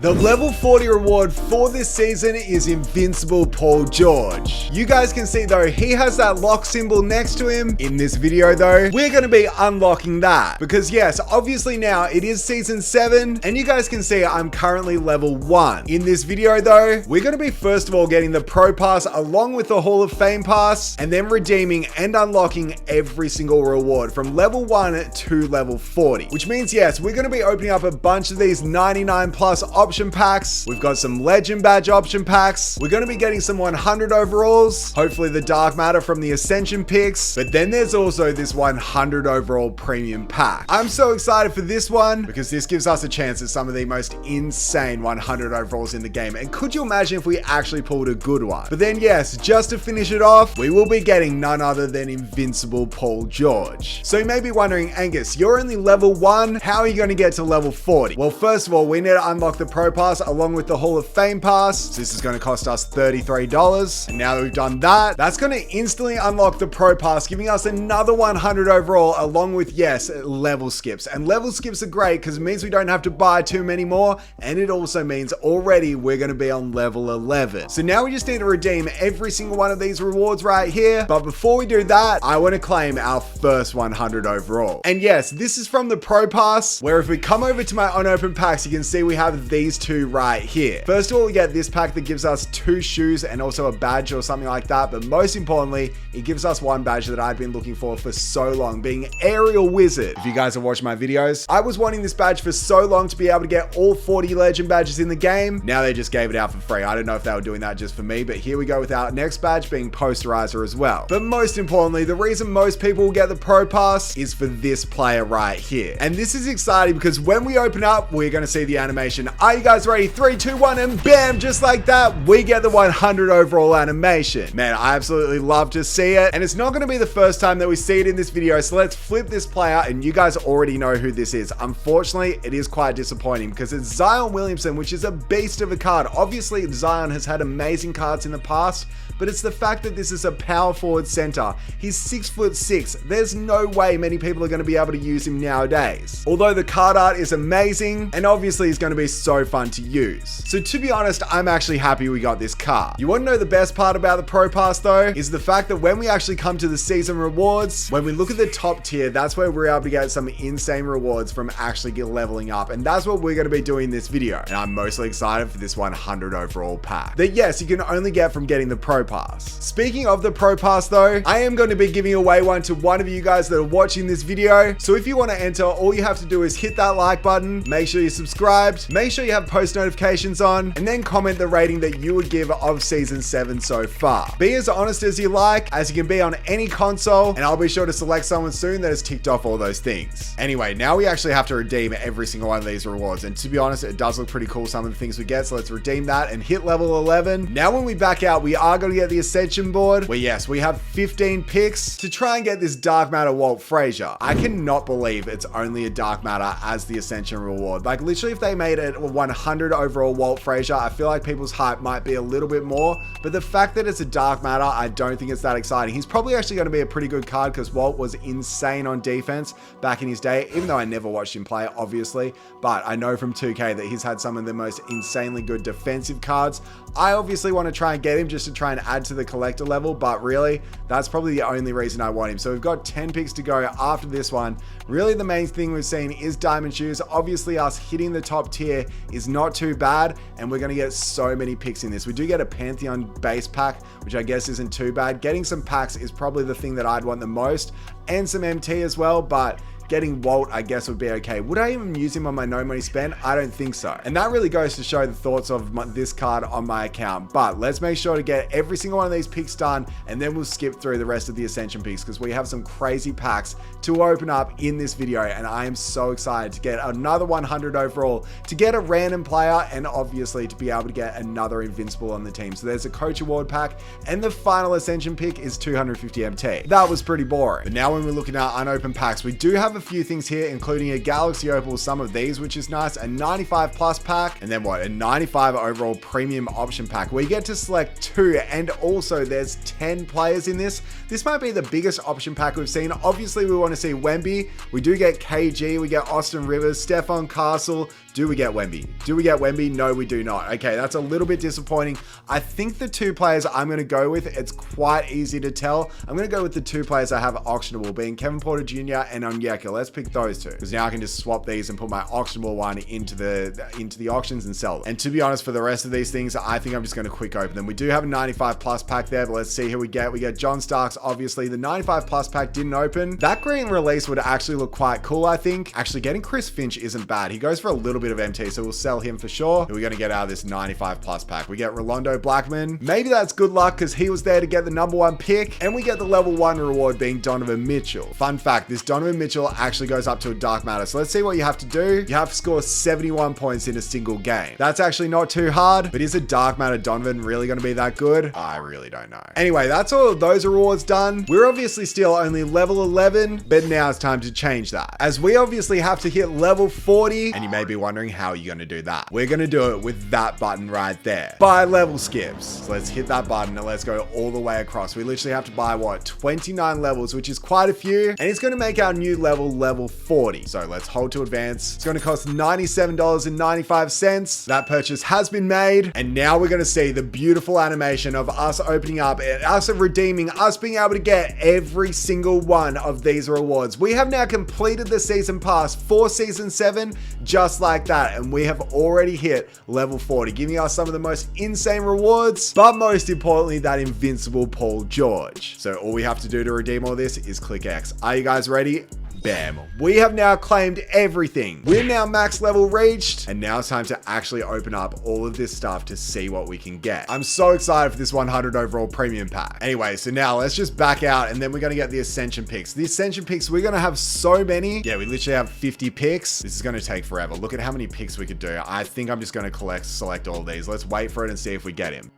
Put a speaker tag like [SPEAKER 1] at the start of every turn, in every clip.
[SPEAKER 1] The level 40 reward for this season is Invincible Paul George. You guys can see though, he has that lock symbol next to him. In this video though, we're going to be unlocking that. Because yes, obviously now it is season 7 and you guys can see I'm currently level 1. In this video though, we're going to be first of all getting the Pro Pass along with the Hall of Fame Pass and then redeeming and unlocking every single reward from level 1 to level 40. Which means yes, we're going to be opening up a bunch of these 99 plus option packs. We've got some legend badge option packs. We're going to be getting some 100 overalls, hopefully the dark matter from the Ascension picks, but then there's also this 100 overall premium pack. I'm so excited for this one because this gives us a chance at some of the most insane 100 overalls in the game. And could you imagine if we actually pulled a good one? But then yes, just to finish it off, we will be getting none other than Invincible Paul George. So you may be wondering, Angus, you're only level 1. How are you going to get to level 40? Well, first of all, we need to unlock the Pro Pass along with the Hall of Fame Pass. So this is going to cost us $33. And now that we've done that, that's going to instantly unlock the Pro Pass, giving us another 100 overall along with, yes, level skips. And level skips are great because it means we don't have to buy too many more. And it also means already we're going to be on level 11. So now we just need to redeem every single one of these rewards right here. But before we do that, I want to claim our first 100 overall. And yes, this is from the Pro Pass, where if we come over to my unopened packs, you can see we have these two right here. First of all, we get this pack that gives us 2 shoes and also a badge or something like that. But most importantly, it gives us one badge that I've been looking for so long, being Aerial Wizard. If you guys have watched my videos, I was wanting this badge for so long to be able to get all 40 legend badges in the game. Now they just gave it out for free. I don't know if they were doing that just for me, but here we go with our next badge being Posterizer as well. But most importantly, the reason most people will get the Pro Pass is for this player right here. And this is exciting because when we open up, we're going to see the animation. Are you guys ready? 3, 2, 1, and bam, just like that, we get the 100 overall animation. Man, I absolutely love to see it. And it's not going to be the first time that we see it in this video. So let's flip this player and you guys already know who this is. Unfortunately, it is quite disappointing because it's Zion Williamson, which is a beast of a card. Obviously, Zion has had amazing cards in the past, but it's the fact that this is a power forward center. He's 6'6". There's no way many people are going to be able to use him nowadays. Although the card art is amazing and obviously it's going to be so fun to use. So to be honest, I'm actually happy we got this card. You want to know the best part about the Pro Pass though, is the fact that when we actually come to the season rewards, when we look at the top tier, that's where we're able to get some insane rewards from actually leveling up. And that's what we're going to be doing in this video. And I'm mostly excited for this 100 overall pack that yes, you can only get from getting the Pro Pass. Speaking of the Pro Pass though, I am going to be giving away one to one of you guys that are watching this video. So if you want to enter, all you have to do is hit that like button, make sure you're subscribed, make sure you have post notifications on, and then comment the rating that you would give of season 7 so far. Be as honest as you like, as you can be on any console, and I'll be sure to select someone soon that has ticked off all those things. Anyway, now we actually have to redeem every single one of these rewards, and to be honest, it does look pretty cool, some of the things we get, so let's redeem that and hit level 11. Now when we back out, we are going to get the Ascension board, where yes, we have 15 picks to try and get this Dark Matter Walt Frazier. I cannot believe it's only a Dark Matter as the Ascension reward. Like literally if they made it a 100 overall Walt Frazier, I feel like people's hype might be a little bit more, but the fact that it's a Dark Matter, I don't think it's that exciting. He's probably actually going to be a pretty good card because Walt was insane on defense back in his day, even though I never watched him play, obviously, but I know from 2K that he's had some of the most insanely good defensive cards. I obviously want to try and get him just to try and add to the collector level, but really, that's probably the only reason I want him. So we've got 10 picks to go after this one. Really, the main thing we've seen is Diamond Shoes. Obviously, us hitting the top tier is not too bad, and we're going to get so many picks in this. We do get a Pantheon base pack, which I guess isn't too bad. Getting some packs is probably the thing that I'd want the most, and some MT as well, but getting Walt, I guess, would be okay. Would I even use him on my no money spend? I don't think so. And that really goes to show the thoughts of this card on my account. But let's make sure to get every single one of these picks done, and then we'll skip through the rest of the Ascension picks because we have some crazy packs to open up in this video. And I am so excited to get another 100 overall, to get a random player, and obviously to be able to get another Invincible on the team. So there's a Coach Award pack, and the final Ascension pick is 250 MT. That was pretty boring. But now when we're looking at unopened packs, we do have a few things here, including a Galaxy Opal, some of these, which is nice, a 95 plus pack, and then what, a 95 overall premium option pack where you get to select 2, and also there's 10 players in this. This might be the biggest option pack we've seen. Obviously we want to see Wemby, we do get KG, we get Austin Rivers, Stephon Castle, Do we get Wemby? Do we get Wemby? No, we do not. Okay, that's a little bit disappointing. I think the two players I'm going to go with, it's quite easy to tell. I'm going to go with the two players I have auctionable, being Kevin Porter Jr. and Onyeka. Let's pick those two, because now I can just swap these and put my auctionable one into the auctions and sell them. And to be honest, for the rest of these things, I think I'm just going to quick open them. We do have a 95 plus pack there, but let's see who we get. We get John Starks, obviously. The 95 plus pack didn't open. That green release would actually look quite cool, I think. Actually, getting Chris Finch isn't bad. He goes for a little bit of MT, so we'll sell him for sure. Who are we going to get out of this 95 plus pack? We get Rolando Blackman. Maybe that's good luck because he was there to get the #1 pick, and we get the level 1 reward being Donovan Mitchell. Fun fact, this Donovan Mitchell actually goes up to a dark matter. So let's see what you have to do. You have to score 71 points in a single game. That's actually not too hard, but is a dark matter Donovan really going to be that good? I really don't know. Anyway, that's all of those rewards done. We're obviously still only level 11, but now it's time to change that, as we obviously have to hit level 40, and you may be wondering how you're going to do that. We're going to do it with that button right there. Buy level skips. So let's hit that button and let's go all the way across. We literally have to buy, what, 29 levels, which is quite a few, and it's going to make our new level 40. So let's hold to advance. It's going to cost $97.95. That purchase has been made, and now we're going to see the beautiful animation of us opening up, us redeeming, us being able to get every single one of these rewards. We have now completed the season pass for season 7 just like that, and we have already hit level 40, giving us some of the most insane rewards, but most importantly, that Invincible Paul George. So all we have to do to redeem all this is click X. Are you guys ready? Bam. We have now claimed everything. We're now max level reached, and now it's time to actually open up all of this stuff to see what we can get. I'm so excited for this 100 overall premium pack. Anyway, so now let's just back out, and then we're going to get the Ascension picks. The Ascension picks, we're going to have so many. Yeah, we literally have 50 picks. This is going to take forever. Look at how many picks we could do. I think I'm just going to select all of these. Let's wait for it and see if we get him.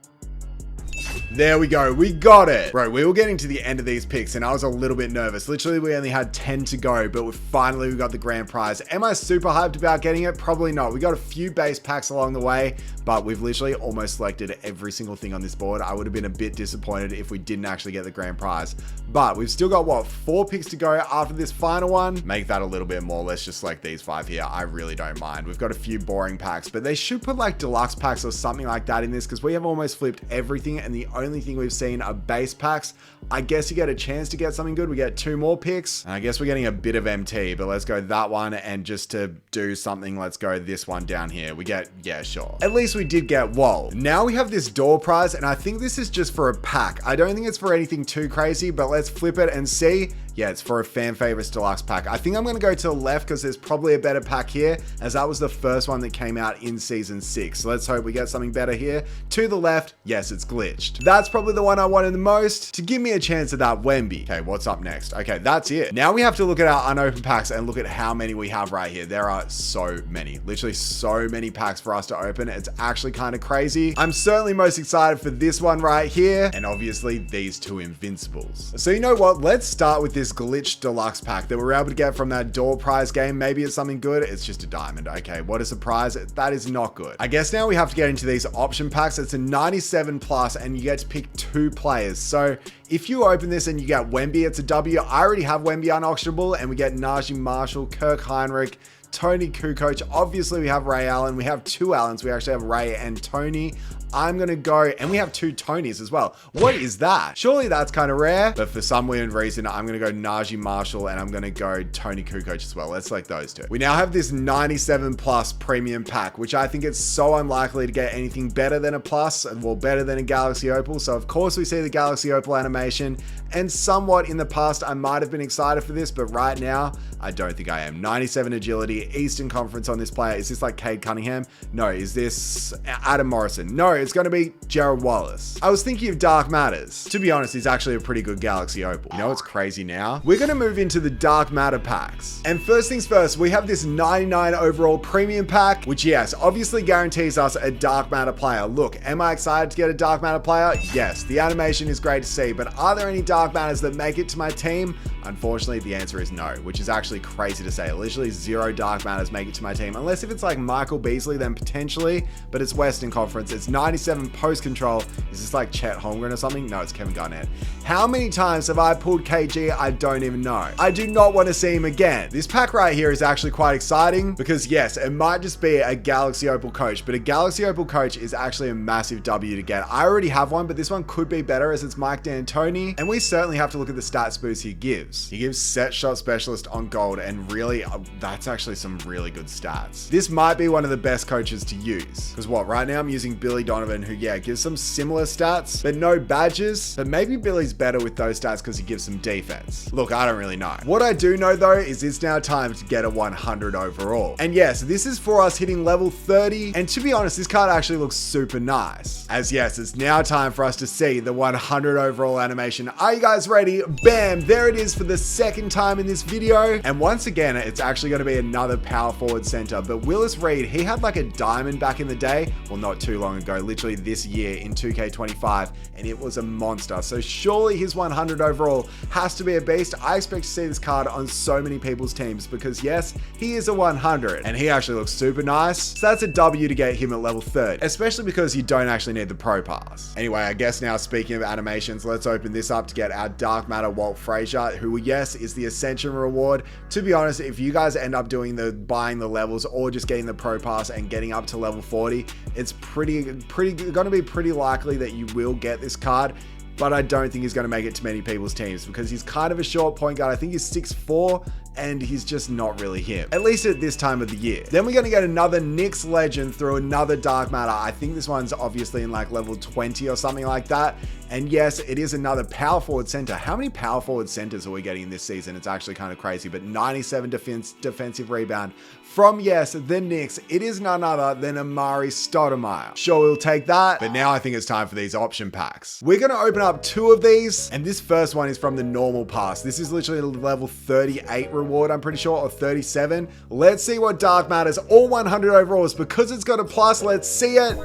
[SPEAKER 1] There we go. We got it. Bro, we were getting to the end of these picks and I was a little bit nervous. Literally, we only had 10 to go, but we got the grand prize. Am I super hyped about getting it? Probably not. We got a few base packs along the way, but we've literally almost selected every single thing on this board. I would have been a bit disappointed if we didn't actually get the grand prize, but we've still got, what, 4 picks to go after this final one. Make that a little bit more. Let's just select these 5 here. I really don't mind. We've got a few boring packs, but they should put like deluxe packs or something like that in this, because we have almost flipped everything, and the only thing we've seen are base packs. I guess you get a chance to get something good. We get 2 more picks, and I guess we're getting a bit of MT, but let's go that one, and just to do something, let's go this one down here. We get, yeah, sure. At least we did get whoa. Now we have this door prize, and I think this is just for a pack. I don't think it's for anything too crazy, but let's flip it and see. Yeah, it's for a fan favorites deluxe pack. I think I'm going to go to the left because there's probably a better pack here, as that was the first one that came out in season 6. So let's hope we get something better here. To the left, yes, it's glitched. That's probably the one I wanted the most to give me a chance at that Wemby. Okay, what's up next? Okay, that's it. Now we have to look at our unopened packs and look at how many we have right here. There are so many, literally so many packs for us to open. It's actually kind of crazy. I'm certainly most excited for this one right here, and obviously these 2 Invincibles. So you know what? Let's start with this glitched deluxe pack that we were able to get from that door prize game. Maybe it's something good. It's just a diamond. Okay, what a surprise. That is not good. I guess now we have to get into these option packs. It's a 97 plus, and you get to pick 2 players. So if you open this and you get Wemby, it's a W. I already have Wemby unauctionable, and we get Najee Marshall, Kirk Heinrich, Tony Kukoc. Obviously, we have Ray Allen. We have 2 Allens. We actually have Ray and Tony. I'm going to go, and we have 2 Tonys as well. What is that? Surely that's kind of rare, but for some weird reason, I'm going to go Najee Marshall, and I'm going to go Tony Kukoc as well. Let's select those 2. We now have this 97 plus premium pack, which I think it's so unlikely to get anything better than a plus, well, better than a Galaxy Opal. So of course we see the Galaxy Opal animation, and somewhat in the past, I might have been excited for this, but right now, I don't think I am. 97 agility, Eastern Conference on this player. Is this like Cade Cunningham? No. Is this Adam Morrison? No, it's going to be Gerald Wallace. I was thinking of Dark Matters. To be honest, he's actually a pretty good Galaxy Opal. You know what's crazy now? We're going to move into the Dark Matter packs. And first things first, we have this 99 overall premium pack, which yes, obviously guarantees us a Dark Matter player. Look, am I excited to get a Dark Matter player? Yes, the animation is great to see, but are there any Dark Matters that make it to my team? Unfortunately, the answer is no, which is actually crazy to say. Literally 0 dark matters make it to my team, unless if it's like Michael Beasley, then potentially, but it's Western Conference. It's 97 post control. Is this like Chet Holmgren or something? No, it's Kevin Garnett. How many times have I pulled KG? I don't even know. I do not want to see him again. This pack right here is actually quite exciting because yes, it might just be a Galaxy Opal coach, but a Galaxy Opal coach is actually a massive W to get. I already have one, but this one could be better as it's Mike D'Antoni, and we certainly have to look at the stats boost he gives. He gives set shot specialist on gold, and really, that's actually some really good stats. This might be one of the best coaches to use, because what, right now I'm using Billy Donovan, who yeah, gives some similar stats, but no badges, but maybe Billy's better with those stats because he gives some defense. Look, I don't really know. What I do know though is it's now time to get a 100 overall. And yes, this is for us hitting level 30, and to be honest, this card actually looks super nice. As yes, it's now time for us to see the 100 overall animation. Are you guys ready? Bam, there it is for the second time in this video. And once again, it's actually going to be another power forward center, but Willis Reed, he had like a diamond back in the day, well, not too long ago, literally this year in 2K25, and it was a monster. So surely his 100 overall has to be a beast. I expect to see this card on so many people's teams because yes, he is a 100 and he actually looks super nice. So that's a W to get him at level 30, especially because you don't actually need the pro pass. Anyway, I guess now speaking of animations, let's open this up to get our Dark Matter Walt Frazier, who yes, is the Ascension reward. To be honest, if you guys end up doing the buying the levels or just getting the pro pass and getting up to level 40, it's going to be pretty likely that you will get this card. But I don't think he's going to make it to many people's teams because he's kind of a short point guard. I think he's 6'4", and he's just not really him, at least at this time of the year. Then we're going to get another Knicks legend through another Dark Matter. I think this one's obviously in like level 20 or something like that. And yes, it is another power forward center. How many power forward centers are we getting this season? It's actually kind of crazy, but 97 defensive rebound from, yes, the Knicks. It is none other than Amari Stoudemire. Sure, we'll take that, but now I think it's time for these option packs. We're going to open up 2 of these, and this first one is from the normal pass. This is literally a level 38 reward, I'm pretty sure, or 37. Let's see what Dark Matters, all 100 overalls, because it's got a plus. Let's see it.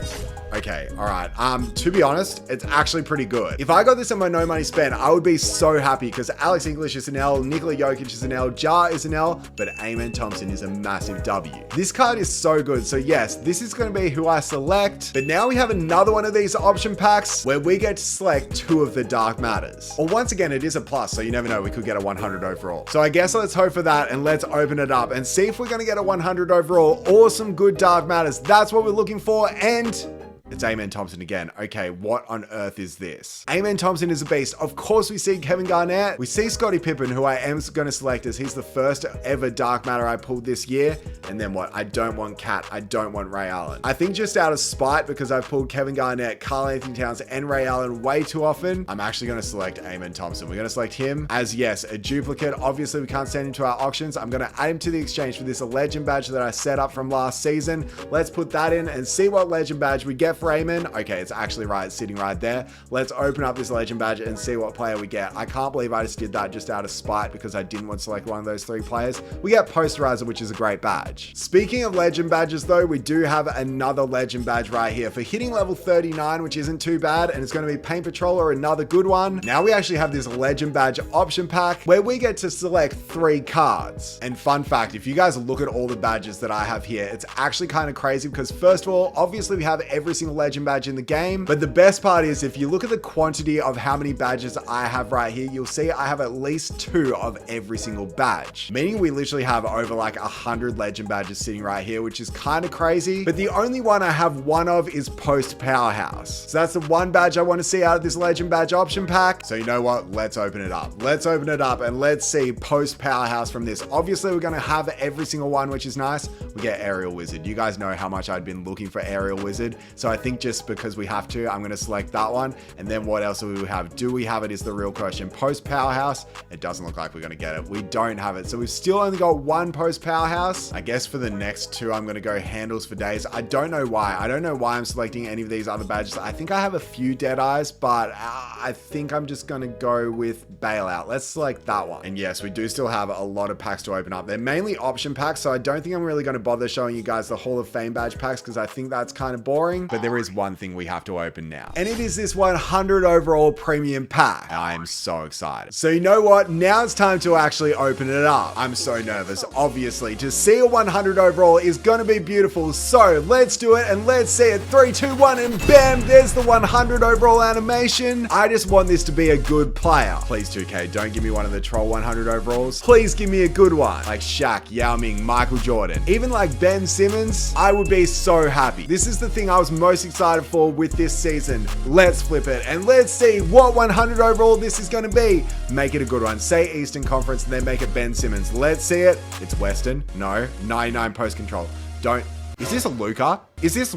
[SPEAKER 1] Okay, all right. To be honest, it's actually pretty good. If I got this on my no money spent, I would be so happy because Alex English is an L, Nikola Jokic is an L, Jar is an L, but Amen Thompson is a massive W. This card is so good. So yes, this is going to be who I select, but now we have another one of these option packs where we get to select 2 of the Dark Matters. Or once again, it is a plus, so you never know, we could get a 100 overall. So I guess let's hope for that and let's open it up and see if we're going to get a 100 overall or some good Dark Matters. That's what we're looking for, and it's Amen Thompson again. Okay, what on earth is this? Amen Thompson is a beast. Of course we see Kevin Garnett. We see Scottie Pippen, who I am going to select as he's the first ever Dark Matter I pulled this year. And then what? I don't want Cat. I don't want Ray Allen. I think just out of spite, because I've pulled Kevin Garnett, Karl Anthony Towns, and Ray Allen way too often, I'm actually going to select Amen Thompson. We're going to select him as, yes, a duplicate. Obviously, we can't send him to our auctions. I'm going to add him to the exchange for this legend badge that I set up from last season. Let's put that in and see what legend badge we get for Amen. Okay, it's actually right, sitting right there. Let's open up this legend badge and see what player we get. I can't believe I just did that just out of spite because I didn't want to select one of those 3 players. We get Posterizer, which is a great badge. Speaking of legend badges though, we do have another legend badge right here for hitting level 39, which isn't too bad, and it's going to be Paint Patroller, another good one. Now we actually have this legend badge option pack where we get to select 3 cards. And fun fact, if you guys look at all the badges that I have here, it's actually kind of crazy because first of all, obviously we have every single legend badge in the game, but the best part is if you look at the quantity of how many badges I have right here, you'll see I have at least 2 of every single badge, meaning we literally have over like 100 legend badges sitting right here, which is kind of crazy. But the only one I have 1 of is Post Powerhouse. So that's the one badge I want to see out of this legend badge option pack. So you know what? Let's open it up. Let's open it up and let's see Post Powerhouse from this. Obviously we're going to have every single one, which is nice. We get Aerial Wizard. You guys know how much I'd been looking for Aerial Wizard. So I think just because we have to, I'm going to select that one. And then what else do we have? Do we have it is the real question. Post Powerhouse, it doesn't look like we're going to get it. We don't have it. So we've still only got 1 Post Powerhouse. I guess for the next 2, I'm going to go Handles for Days. I don't know why. I don't know why I'm selecting any of these other badges. I think I have a few Dead Eyes, but I think I'm just going to go with Bailout. Let's select that one. And yes, we do still have a lot of packs to open up. They're mainly option packs, so I don't think I'm really going to bother showing you guys the Hall of Fame badge packs because I think that's kind of boring. But there is one thing we have to open now. And it is this 100 overall premium pack. I am so excited. So you know what? Now it's time to actually open it up. I'm so nervous. Obviously, to see a 100 overall is going to be beautiful. So let's do it and let's see it. 3, 2, 1, and bam, there's the 100 overall animation. I just want this to be a good player. Please 2K, don't give me one of the troll 100 overalls. Please give me a good one. Like Shaq, Yao Ming, Michael Jordan, even like Ben Simmons. I would be so happy. This is the thing I was most excited for with this season. Let's flip it and let's see what 100 overall this is going to be. Make it a good one. Say Eastern Conference and then make it Ben Simmons. Let's see it. It's Western. No. 99 post control. Don't. Is this a Luka? Is this...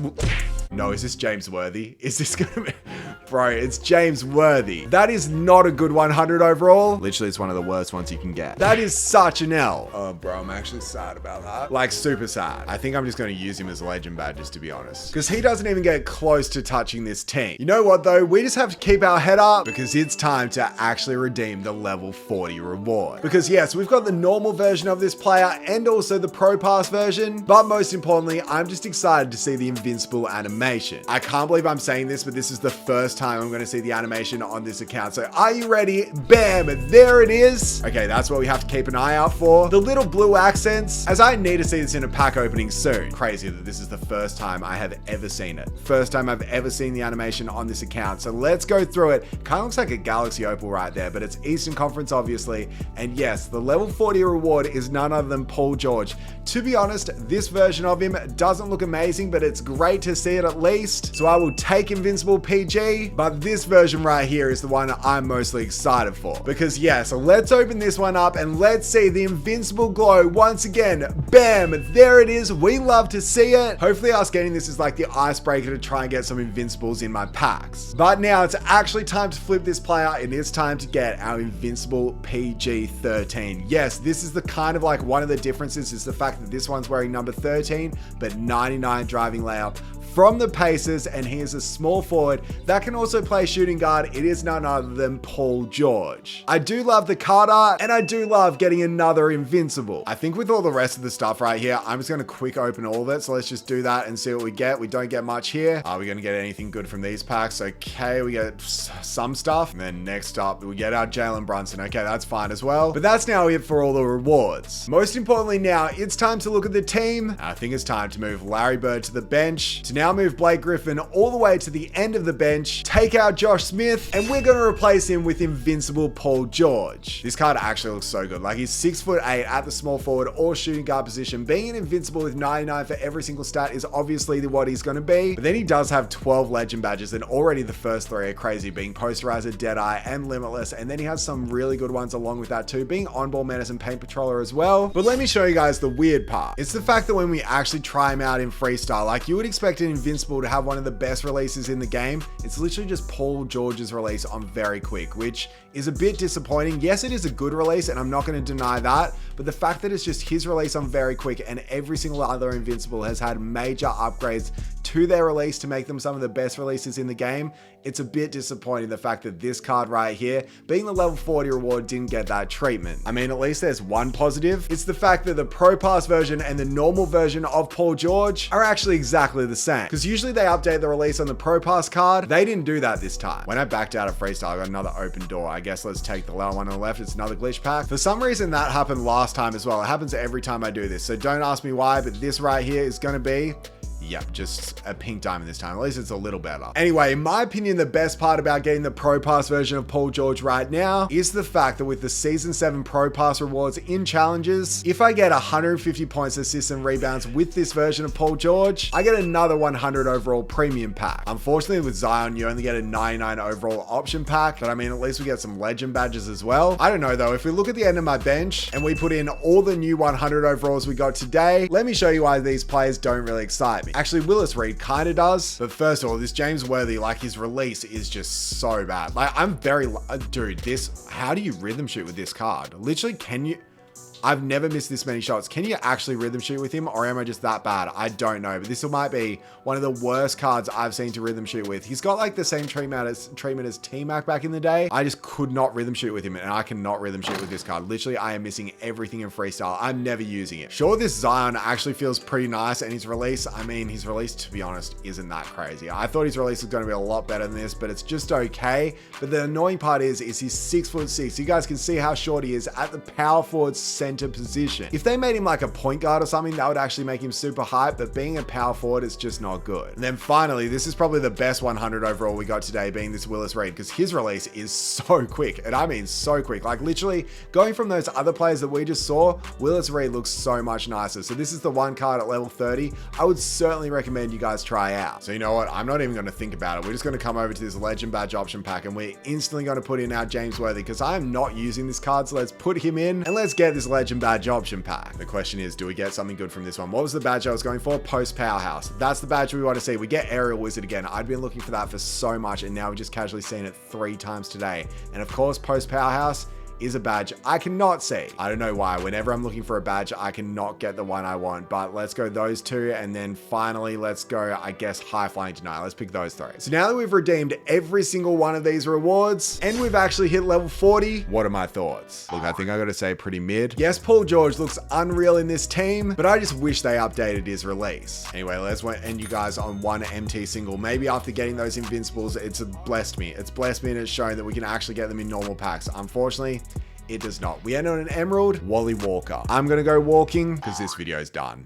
[SPEAKER 1] No, is this James Worthy? Is this gonna be... Bro, it's James Worthy. That is not a good 100 overall. Literally, it's one of the worst ones you can get. That is such an L. Oh, bro, I'm actually sad about that. Like, super sad. I think I'm just going to use him as legend badges, to be honest. Because he doesn't even get close to touching this team. You know what, though? We just have to keep our head up because it's time to actually redeem the level 40 reward. Because, yes, we've got the normal version of this player and also the Pro Pass version. But most importantly, I'm just excited to see the Invincible animation. I can't believe I'm saying this, but this is the first time I'm going to see the animation on this account. So are you ready? Bam, there it is. Okay, that's what we have to keep an eye out for. The little blue accents, as I need to see this in a pack opening soon. Crazy that this is the first time I have ever seen it. First time I've ever seen the animation on this account. So let's go through it. Kind of looks like a Galaxy Opal right there, but it's Eastern Conference, obviously. And yes, the level 40 reward is none other than Paul George. To be honest, this version of him doesn't look amazing, but it's great to see it at least. So I will take Invincible PG, but this version right here is the one I'm mostly excited for. Because yeah, so let's open this one up and let's see the Invincible glow once again. Bam, there it is. We love to see it. Hopefully us getting this is like the icebreaker to try and get some Invincibles in my packs. But now it's actually time to flip this player and it's time to get our Invincible PG 13. Yes, this is the kind of like one of the differences is the fact that this one's wearing number 13, but 99 driving layup from the Pacers, and he is a small forward that can also play shooting guard. It is none other than Paul George. I do love the card art, and I do love getting another Invincible. I think with all the rest of the stuff right here, I'm just going to quick open all of it. So let's just do that and see what we get. We don't get much here. Are we going to get anything good from these packs? Okay, we get some stuff. And then next up, we get our Jalen Brunson. Okay, that's fine as well. But that's now it for all the rewards. Most importantly now, it's time to look at the team. I think it's time to move Larry Bird to the bench, to now move Blake Griffin all the way to the end of the bench, take out Josh Smith, and we're going to replace him with Invincible Paul George. This card actually looks so good. Like, he's 6'8" at the small forward or shooting guard position. Being an Invincible with 99 for every single stat is obviously what he's going to be. But then he does have 12 legend badges, and already the first 3 are crazy, being Posterizer, Deadeye, and Limitless. And then he has some really good ones along with that too, being On-Ball Menace and Paint Patroller as well. But let me show you guys the weird part. It's the fact that when we actually try him out in freestyle, like you would expect an Invincible to have one of the best releases in the game. It's literally just Paul George's release on very quick, which is a bit disappointing. Yes, it is a good release, and I'm not going to deny that, but the fact that it's just his release on very quick and every single other Invincible has had major upgrades to their release to make them some of the best releases in the game, it's a bit disappointing the fact that this card right here, being the level 40 reward, didn't get that treatment. I mean, at least there's one positive. It's the fact that the Pro Pass version and the normal version of Paul George are actually exactly the same. Because usually they update the release on the Pro Pass card. They didn't do that this time. When I backed out of freestyle, I got another open door. I guess let's take the lower one on the left. It's another glitch pack. For some reason, that happened last time as well. It happens every time I do this. So don't ask me why, but this right here is going to be... Yep, just a pink diamond this time. At least it's a little better. Anyway, in my opinion, the best part about getting the Pro Pass version of Paul George right now is the fact that with the Season 7 Pro Pass rewards in challenges, if I get 150 points, assists, and rebounds with this version of Paul George, I get another 100 overall premium pack. Unfortunately, with Zion, you only get a 99 overall option pack, but I mean, at least we get some legend badges as well. I don't know though, if we look at the end of my bench and we put in all the new 100 overalls we got today, let me show you why these players don't really excite me. Actually, Willis Reed kind of does. But first of all, this James Worthy, like his release is just so bad. Like I'm very, dude, this, how do you rhythm shoot with this card? Literally, can you? I've never missed this many shots. Can you actually rhythm shoot with him, or am I just that bad? I don't know, but this might be one of the worst cards I've seen to rhythm shoot with. He's got like the same treatment as T-Mac back in the day. I just could not rhythm shoot with him, and I cannot rhythm shoot with this card. Literally, I am missing everything in freestyle. I'm never using it. Sure, this Zion actually feels pretty nice, and his release, I mean, his release, to be honest, isn't that crazy. I thought his release was going to be a lot better than this, but it's just okay. But the annoying part is he's 6'6". You guys can see how short he is at the power forward center position. If they made him like a point guard or something, that would actually make him super hype, but being a power forward is just not good. And then finally, this is probably the best 100 overall we got today, being this Willis Reed, because his release is so quick, and I mean so quick. Like literally going from those other players that we just saw, Willis Reed looks so much nicer. So this is the one card at level 30 I would certainly recommend you guys try out. So you know what, I'm not even going to think about it. We're just going to come over to this legend badge option pack, and we're instantly going to put in our James Worthy, because I am not using this card. So let's put him in and let's get this legend badge option pack. The question is, do we get something good from this one? What was the badge I was going for? Post Powerhouse. That's the badge we want to see. We get Aerial Wizard again. I'd been looking for that for so much, and now we've just casually seen it 3 times today. And of course, Post Powerhouse is a badge I cannot see. I don't know why. Whenever I'm looking for a badge, I cannot get the one I want, but let's go those 2. And then finally, let's go, I guess, High Flying Denial. Let's pick those 3. So now that we've redeemed every single one of these rewards and we've actually hit level 40, what are my thoughts? Look, I think I got to say pretty mid. Yes, Paul George looks unreal in this team, but I just wish they updated his release. Anyway, let's end you guys on one MT single. Maybe after getting those Invincibles, it's blessed me. It's blessed me, and it's shown that we can actually get them in normal packs. Unfortunately, it does not. We end on an Emerald, Wally Walker. I'm going to go walking because this video is done.